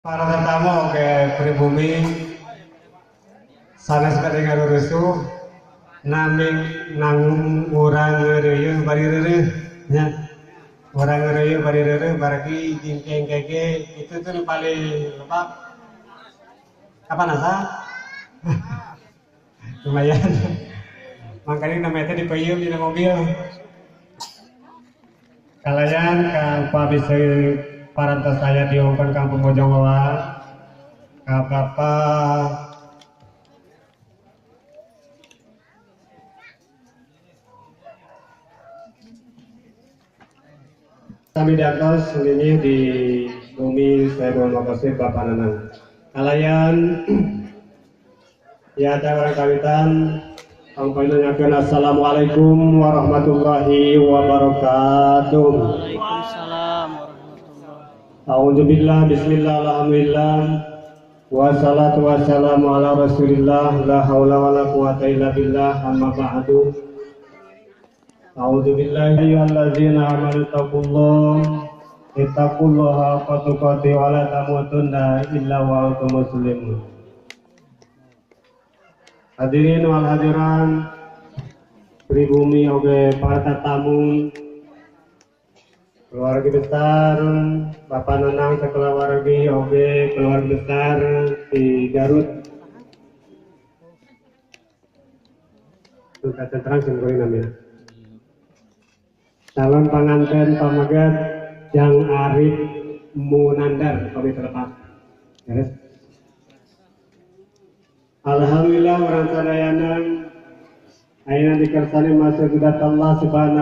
Para tetamu oke pribumi sanes kadang ngarurusu naming nanggung urang ngeureuy bari reureuh nya urang ngeureuy bari reureuh baragi jingkeng keke itu tuh paling lepak kapan asa lumayan makanya namanya dipeyem di mobil kalian ka bisa parantos saya diongkon kampung Bojong Loa apa kami diatos ini di bumi saya mohon makasih Bapak Nanang kalian ya orang kawitan Sampaikan assalamualaikum warahmatullahi wabarakatuh. Waalaikumsalam warahmatullahi. A'udzubillah bismillah alhamdulillah wassalatu wassalamu ala rasulillah la haula wala quwata illa billah amma ba'du. A'udzubillahi ayyuhallazina amanu taqullaha haqqa tuqatih wa la tamutunna illa wa antum muslimun. Hadirin wal hadiran pribumi oge para tamu keluarga besar Bapak Nanang sekeluarga oge keluarga besar di Garut suka terang singkuri namanya calon pengantin pamagat yang Arif Munandar kami terlepas yes. Alhamdulillah orang sadayanan ayeuna dikersani masuk Allah subhanahu